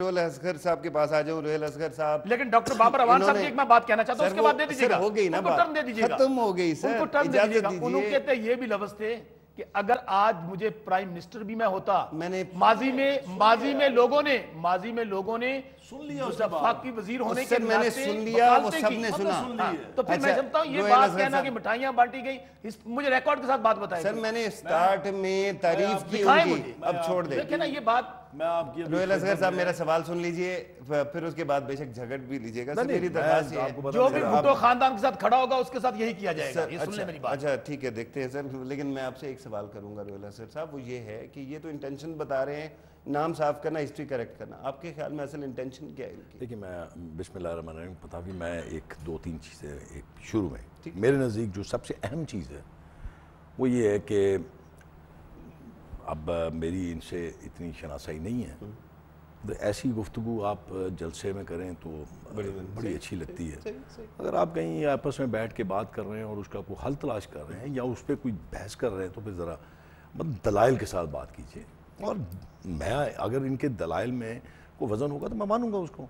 روحل اصغر صاحب کے پاس آ جاؤں. روحل اصغر صاحب, لیکن ڈاکٹر بابر اعوان صاحب کی ایک میں بات کہنا چاہتا ہوں, اس کے بعد دے دیجیے گا. ہو گئی نا ان کو ٹرم دے دیجیے گا, ختم ہو گئی سر, ان کو ٹرم دے دیجیے گا. اجازت انہوں دیجیے. کہتے ہیں یہ بھی لفظ تھے کہ اگر آج مجھے پرائم منسٹر بھی میں ہوتا, میں نے ماضی میں لوگوں نے وفاقی وزیر ہونے کے میں نے سن لیا, وہ سب نے سنا. تو پھر میں سمجھتا ہوں یہ بات کہنا کہ مٹھائیاں بانٹی گئی, مجھے ریکارڈ کے ساتھ بات بتائیں. سر میں نے سٹارٹ میں تعریف کی ان کی, اب چھوڑ دیں. دیکھیں نا یہ بات, روحل اصغر صاحب میرا سوال سن لیجئے, پھر اس کے بعد بے شک جھگڑ بھی لیجئے گا. میری درخواست ہے جو بھی بھٹو خاندان کے ساتھ کھڑا ہوگا اس کے ساتھ یہی کیا جائے گا. یہ سن لیں میری بات. اچھا ٹھیک ہے, دیکھتے ہیں سر. لیکن میں آپ سے ایک سوال کروں گا روحل اصغر صاحب, وہ یہ ہے کہ یہ تو انٹینشن بتا رہے ہیں, نام صاف کرنا, ہسٹری کریکٹ کرنا, آپ کے خیال میں اصل انٹینشن کیا ہے؟ دیکھیں میں بسم اللہ الرحمن الرحیم پتا بھی میں ایک دو تین چیزیں ایک شروع میں میرے نزدیک جو سب سے اہم چیز ہے وہ یہ ہے کہ اب میری ان سے اتنی شناسائی نہیں ہے, ایسی گفتگو آپ جلسے میں کریں تو بڑی اچھی لگتی ہے. اگر آپ کہیں آپس میں بیٹھ کے بات کر رہے ہیں اور اس کا کوئی حل تلاش کر رہے ہیں یا اس پہ کوئی بحث کر رہے ہیں تو پھر ذرا دلائل کے ساتھ بات کیجیے. اور میں اگر ان کے دلائل میں کوئی وزن ہوگا تو میں مانوں گا اس کو.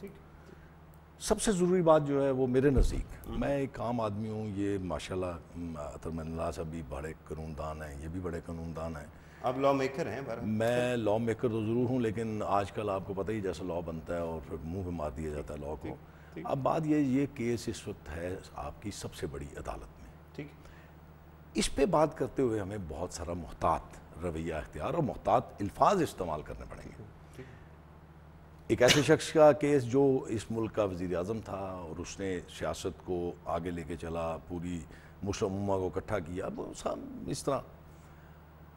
سب سے ضروری بات جو ہے وہ میرے نزدیک, میں ایک عام آدمی ہوں, یہ ماشاءاللہ اترمن اللہ صاحب بھی بڑے قانون دان ہیں, یہ بھی بڑے قانون دان ہیں. آپ لا میکر ہیں؟ میں لا میکر تو ضرور ہوں, لیکن آج کل آپ کو پتہ ہی جیسا لا بنتا ہے اور پھر منہ پہ مار دیا جاتا ہے لا کو. اب بات یہ کیس اس وقت ہے آپ کی سب سے بڑی عدالت میں. ٹھیک, اس پہ بات کرتے ہوئے ہمیں بہت سارا محتاط رویہ اختیار اور محتاط الفاظ استعمال کرنے پڑیں گے. ایک ایسے شخص کا کیس جو اس ملک کا وزیر اعظم تھا اور اس نے سیاست کو آگے لے کے چلا, پوری مسلم امہ کو اکٹھا کیا, اس طرح.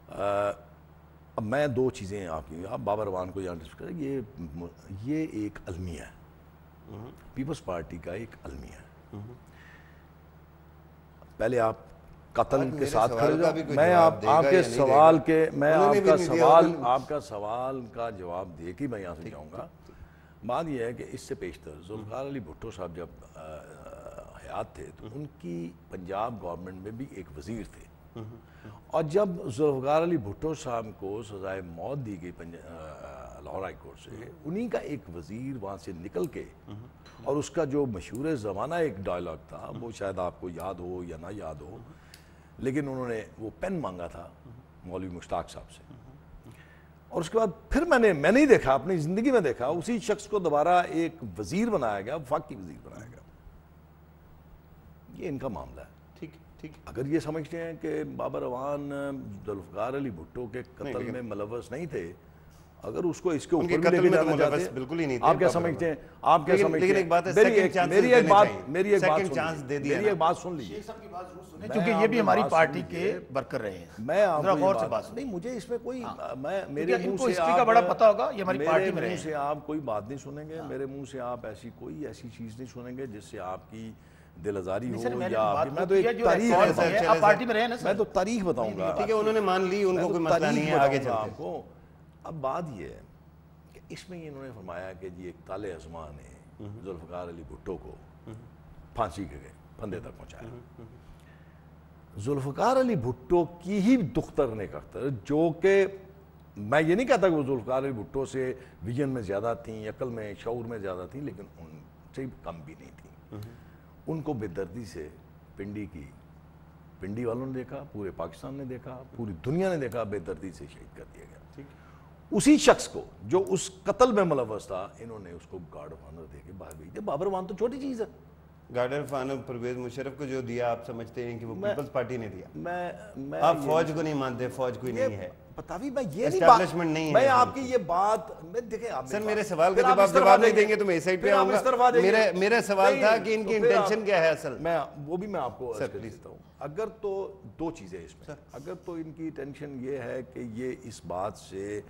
اب میں دو چیزیں آپ بابر اعوان کو جان کریں, یہ ایک المیہ ہے, پیپلز پارٹی کا ایک المیہ ہے. پہلے آپ قتل کے ساتھ کھڑے جاؤ, میں آپ کے سوال کے آپ کا سوال کا جواب دے کے میں یہاں سے جاؤں گا. بات یہ ہے کہ اس سے پیشتر ذوالفقار علی بھٹو صاحب جب حیات تھے تو ان کی پنجاب گورنمنٹ میں بھی ایک وزیر تھے, اور جب ذوالفقار علی بھٹو صاحب کو سزائے موت دی گئی لاہور ہائی کورٹ سے, انہی کا ایک وزیر وہاں سے نکل کے, اور اس کا جو مشہور زمانہ ایک ڈائلاگ تھا, وہ شاید آپ کو یاد ہو یا نہ یاد ہو, لیکن انہوں نے وہ پین مانگا تھا مولوی مشتاق صاحب سے, اور اس کے بعد پھر میں نے نہیں دیکھا, اپنی زندگی میں دیکھا اسی شخص کو دوبارہ ایک وزیر بنایا گیا, وفاقی وزیر بنایا گیا. یہ ان کا معاملہ ہے. اگر یہ سمجھتے ہیں کہ بابر اعوان ذوالفقار علی بھٹو کے قتل میں ملوث نہیں تھے, اگر اس کو اس کے اوپر بھی لے کے جانا چاہتے ہیں, بالکل ہی نہیں تھے. آپ کیا سمجھتے ہیں؟ آپ کیا سمجھتے ہیں؟ لیکن ایک بات ہے, میری ایک بات سن لیجیے, کیونکہ یہ بھی ہماری پارٹی کے ورکر رہے ہیں. میں آپ کو نہیں, مجھے اس میں کوئی, میرے منہ سے ہسٹری کا بڑا پتہ ہوگا, یہ ہماری پارٹی میں رہے ہیں. سے آپ کوئی بات نہیں سنیں گے, میرے منہ سے آپ ایسی چیز نہیں سنیں گے جس سے آپ کی دل آزاری ہو, یا میں تو ایک تاریخ بتاؤں گا. ٹھیک ہے, انہوں نے مان لی, ان کو کوئی مسئلہ نہیں ہے, آگے چلتے ہیں. اب بات یہ ہے کہ اس میں انہوں نے فرمایا کہ جی ایک طالع ازماں نے ذوالفقار علی بھٹو کو پھانسی کے پھندے تک پہنچایا. ذوالفقار علی بھٹو کی ہی دختر نے کہا, جو کہ میں یہ نہیں کہتا کہ وہ ذوالفقار علی بھٹو سے ویژن میں زیادہ تھیں, عقل میں, شعور میں زیادہ تھیں, لیکن ان سے کم بھی نہیں تھیں. ان کو بے دردی سے پنڈی والوں نے دیکھا, پورے پاکستان نے دیکھا, پوری دنیا نے دیکھا, بے دردی سے شہید کر دیا گیا. اسی شخص کو جو اس قتل میں ملوث تھا, انہوں نے اس کو گارڈ آف آنر دے کے باہر بھیج دیا. بابر اعوان تو چھوٹی چیز ہے. Guard of honour Pervez Musharraf کو جو دیا, آپ سمجھتے ہیں کہ وہ پیپلز پارٹی نے دیا؟ میں آپ فوج کو نہیں مانتے, فوج کوئی نہیں ہے, بتاوی میں یہ اسٹیبلشمنٹ نہیں ہے. میں آپ کی یہ بات, دیکھیں آپ سر میرے سوال کا جواب نہیں دیں گے تو میں اس سائڈ پہ آؤں گا. میرا سوال تھا کہ ان کی انٹینشن کیا ہے اصل. وہ بھی میں آپ کو عرض کر دیتا ہوں. اگر تو دو چیزیں اس میں, اگر تو ان کی ٹینشن یہ ہے کہ یہ اس بات سے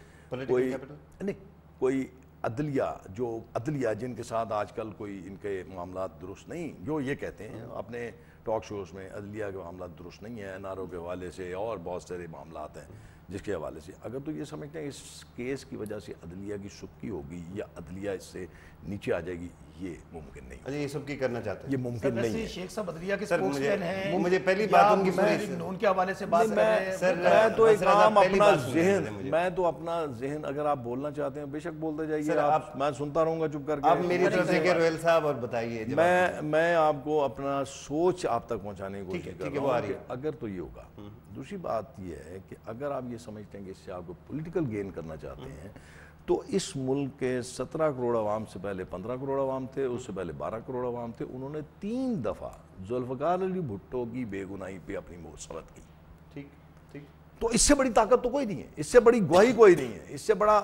کوئی عدلیہ جن کے ساتھ آج کل کوئی ان کے معاملات درست نہیں, جو یہ کہتے ہیں اپنے ٹاک شوز میں عدلیہ کے معاملات درست نہیں ہیں, NRO کے حوالے سے اور بہت سارے معاملات ہیں, جس کے حوالے سے اگر تو یہ سمجھتے ہیں اس کیس کی وجہ سے عدلیہ کی سبکی ہوگی یا عدلیہ اس سے نیچے آ جائے گی، یہ ممکن نہیں ہے۔ یہ سبکی کرنا چاہتے ہیں، یہ ممکن نہیں ہے۔ شیخ صاحب عدلیہ کے سپورٹس مین ہیں، مجھے پہلی بات ان کی نون کے حوالے سے بات کر رہے ہیں۔ میں تو ایک عام اپنا ذہن، میں تو اپنا ذہن، اگر آپ بولنا چاہتے ہیں بے شک بولتے جائیے، میں سنتا رہوں گا چپ کر کے۔ آپ میری طرف سے کہ روہیل صاحب اور بتائیے، میں آپ کو اپنا سوچ آپ تک پہنچانے کی کوشش کر رہا ہوں کہ اگر تو یہ ہوگا۔ دوسری بات یہ ہے کہ اگر آپ یہ سمجھتے ہیں کہ اس سے آپ کو پولیٹیکل گین کرنا چاہتے ہیں تو اس ملک کے 17 کروڑ عوام سے پہلے 15 کروڑ عوام تھے، اس سے پہلے 12 کروڑ عوام تھے، انہوں نے 3 دفعہ ذوالفقار علی بھٹو کی بے گناہی پہ اپنی موت ثبت کی۔ ٹھیک، تو اس سے بڑی طاقت تو کوئی نہیں ہے، اس سے بڑی گواہی کوئی نہیں ہے، اس سے بڑا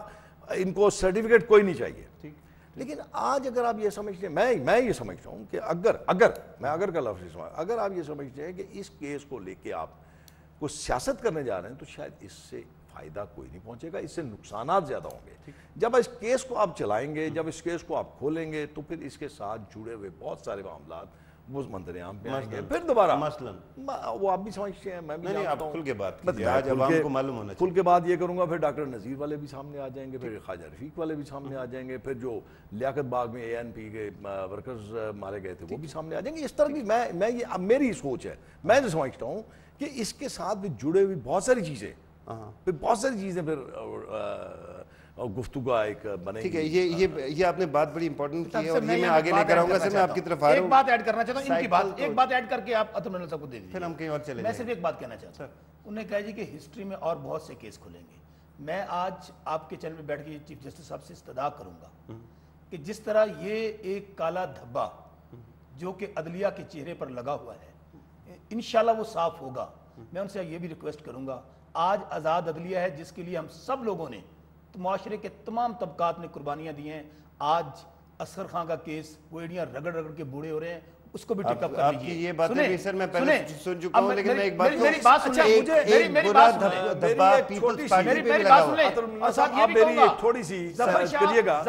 ان کو سرٹیفکیٹ کوئی نہیں چاہیے۔ لیکن آج اگر آپ یہ سمجھتے ہیں، میں یہ سمجھتا ہوں کہ اگر کا لفظ اگر آپ یہ سمجھتے ہیں کہ اس کیس کو لے کے آپ کو سیاست کرنے جا رہے ہیں تو شاید اس سے فائدہ کوئی نہیں پہنچے گا، اس سے نقصانات زیادہ ہوں گے۔ جب اس کیس کو آپ چلائیں گے، جب اس کیس کو آپ کھولیں گے تو پھر اس کے ساتھ جڑے ہوئے بہت سارے معاملات وہ منظر عام پہ آئیں گے، پھر دوبارہ وہ آپ بھی سمجھتے ہیں، میں بھی جانتا ہوں، کھل کے بات کیجئے، آج عوام کو معلوم ہونا چاہیے۔ کھل کے بات یہ کروں گا، پھر ڈاکٹر نذیر والے بھی سامنے آ جائیں گے، پھر خواجہ رفیق والے بھی سامنے آ جائیں گے، پھر جو لیاقت باغ میں ANP کے ورکرز مارے گئے تھے وہ بھی سامنے آ جائیں گے۔ اس طرح کی میں یہ اب میری سوچ ہے، میں تو سمجھتا ہوں کہ اس کے ساتھ بھی جڑے ہوئی بہت ساری چیزیں پھر گفتگو ایک بنے گی۔ ٹھیک ہے، یہ آپ نے بات بڑی امپورٹنٹ کی ہے اور یہ میں آگے لے کر آؤں گا۔ سر میں آپ کی طرف آ رہا ہوں، ایک بات ایڈ کرنا چاہتا ہوں، ان کی بات ایک بات ایڈ کر کے آپ عطر منل صاحب کو دے دیجیے، پھر ہم کہیں اور چلے جائیں۔ میں صرف ایک بات کہنا چاہتا ہوں، انہوں نے کہا جی کہ ہسٹری میں اور بہت سے کیس کھلیں گے۔ میں آج آپ کے چینل میں بیٹھ کے چیف جسٹس صاحب سے استدعا کروں گا کہ جس طرح یہ ایک کالا دھبا جو کہ عدلیہ کے چہرے پر لگا ہوا ہے انشاءاللہ وہ صاف ہوگا۔ میں ان سے یہ بھی ریکویسٹ کروں گا، آج آزاد عدلیہ ہے جس کے لیے ہم سب لوگوں نے، معاشرے کے تمام طبقات نے قربانیاں دی ہیں۔ آج اصغر خان کا کیس وہ ایڑیاں رگڑ رگڑ کے بوڑھے ہو رہے ہیں، اس کو بھی ٹک اپ کر لیجیے۔ آپ کی یہ باتیں بھی سر میں پہلے سن چکا ہوں، لیکن میں ایک بات میری بات سنیں، ایک برا دھبا پیپلز پارٹی پہ بھی لگا ہوا ہے۔ میری ایک تھوڑی سی کریے گا،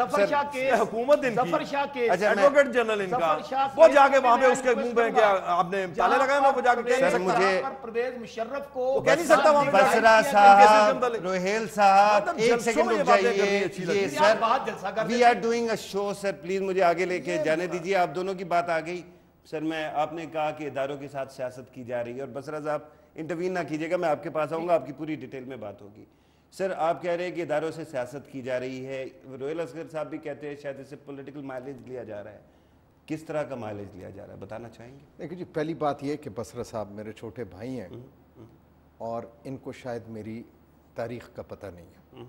حکومت ان کی ایڈوکیٹ جنرل ان کا وہ جا کے وہاں پہ اس کے منہ پہ کیا آپ نے تالے لگائے ہیں، وہ جا کے کہہ نہیں سکتا، مجھے پرویز مشرف کو کہہ نہیں سکتا وہاں پہ بسرا صاحب، روہیل صاحب، ایک سیکنڈ رک جائیے۔ یہ sir we are doing a show, sir please مجھے آگے لے کے جانے دیجیے۔ آپ دونوں کی بات آ گئی سر، آپ نے کہا کہ اداروں کے ساتھ سیاست کی جا رہی ہے، اور بسرا صاحب انٹروین نہ کیجیے گا، میں آپ کے پاس آؤں گا، آپ کی پوری ڈیٹیل میں بات ہوگی۔ سر آپ کہہ رہے ہیں کہ اداروں سے سیاست کی جا رہی ہے، روہیل اصغر صاحب بھی کہتے ہیں شاید اس سے پولیٹیکل مائلیج لیا جا رہا ہے۔ کس طرح کا مائلیج لیا جا رہا ہے بتانا چاہیں گے؟ دیکھیں جی، پہلی بات یہ کہ بسرا صاحب میرے چھوٹے بھائی ہیں اور ان کو شاید میری تاریخ کا پتہ نہیں ہے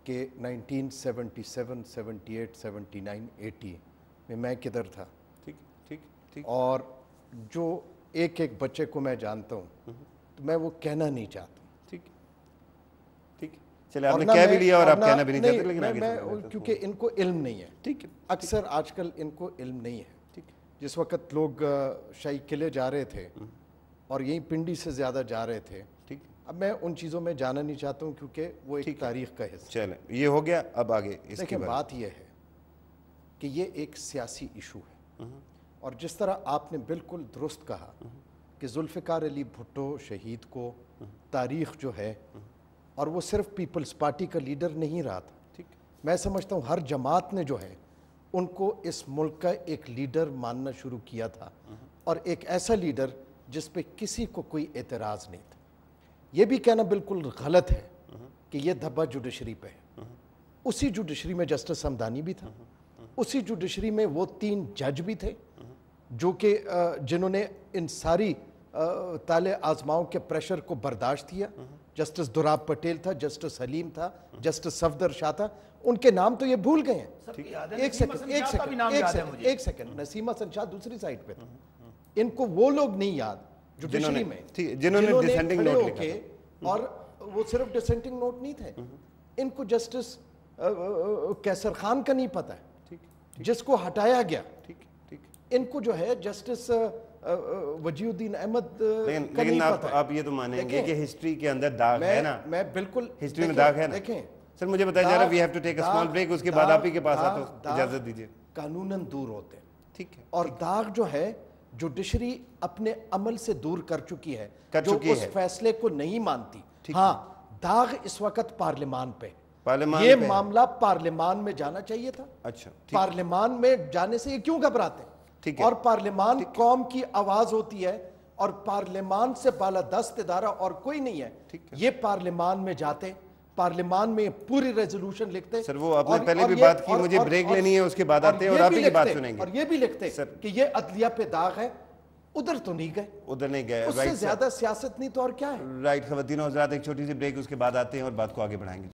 کہ 1977 78 79 80 میں کدھر تھا، اور جو ایک ایک بچے کو میں جانتا ہوں تو میں وہ کہنا نہیں چاہتا ہوں۔ ٹھیک، چلے آپ نے کہہ بھی لیا اور آپ کہنا بھی نہیں چاہتے، لیکن آگے کیونکہ ان کو علم نہیں ہے۔ ٹھیک ہے، اکثر آج کل ان کو علم نہیں ہے۔ جس وقت لوگ شاہی قلعے جا رہے تھے اور یہیں پنڈی سے زیادہ جا رہے تھے، اب میں ان چیزوں میں جانا نہیں چاہتا ہوں کیونکہ وہ ایک تاریخ کا حصہ۔ چلیں یہ ہو گیا، اب آگے دیکھیں بات یہ ہے کہ یہ ایک سیاسی ایشو ہے، اور جس طرح آپ نے بالکل درست کہا کہ ذوالفقار علی بھٹو شہید کو تاریخ جو ہے، اور وہ صرف پیپلز پارٹی کا لیڈر نہیں رہا تھا، میں سمجھتا ہوں ہر جماعت نے جو ہے ان کو اس ملک کا ایک لیڈر ماننا شروع کیا تھا، اور ایک ایسا لیڈر جس پہ کسی کو کوئی اعتراض نہیں تھا۔ یہ بھی کہنا بالکل غلط ہے کہ یہ دھبا جوڈیشری پہ ہے۔ اسی جوڈیشری میں جسٹس ہمدانی بھی تھا، اسی جوڈیشری میں وہ 3 جج بھی تھے جو کہ جنہوں نے ان ساری تالے آزماؤں کے پریشر کو برداشت کیا۔ جسٹس دوراب پٹیل تھا، جسٹس حلیم تھا، جسٹس صفدر شاہ تھا، ان کے نام تو یہ بھول گئے ہیں۔ ایک سیکنڈ، نسیم حسن شاہ دوسری سائٹ پہ تھا، ان کو وہ لوگ نہیں یاد جوڈیشری میں جنہوں نے ڈسینڈنگ کھڑے نوٹ ہو لکھا کے، اور وہ صرف ڈسینڈنگ نوٹ نہیں تھے، ان کو جسٹس کیسر خان کا نہیں پتا ہے جس کو ہٹایا گیا، ان کو جو ہے جسٹس وجیہ الدین احمد کا نہیں پتا ہے۔ آپ یہ تو مانیں گے کہ ہسٹری کے اندر داغ ہے نا؟ میں بالکل ہسٹری میں داغ ہے نا؟ دیکھیں سر مجھے بتایا جا رہا ہے we have to take a small break, اس کے بعد آپ ہی کے پاس آتا ہوں، اجازت دیجیے۔ قانوناً دور ہوتے ہیں، ٹھیک ہے، اور داغ جو ہے جوڈیشری اپنے عمل سے دور کر چکی ہے، جو اس فیصلے کو نہیں مانتی۔ ہاں داغ اس وقت پارلیمان پہ، یہ معاملہ پارلیمان میں جانا چاہیے تھا۔ اچھا، پارلیمان میں جانے سے یہ کیوں گھبراتے؟ اور پارلیمان قوم کی آواز ہوتی ہے، اور پارلیمان سے بالادست ادارہ اور کوئی نہیں ہے۔ یہ پارلیمان میں جاتے، پارلیمان میں پوری ریزولوشن لکھتے۔ سر وہ آپ نے پہلے بھی بات کی، مجھے بریک لینی ہے، اس کے بعد آتے ہیں اور آپ ہی کی بات سنیں گے۔ اور یہ بھی لکھتے کہ یہ عدلیہ پہ داغ ہے، ادھر تو نہیں گئے، ادھر نہیں گئے، اس سے زیادہ سیاست نہیں تو اور کیا ہے؟ رائٹ خواتین و حضرات، ایک چھوٹی سی بریک، اس کے بعد آتے ہیں اور بات کو آگے بڑھائیں گے۔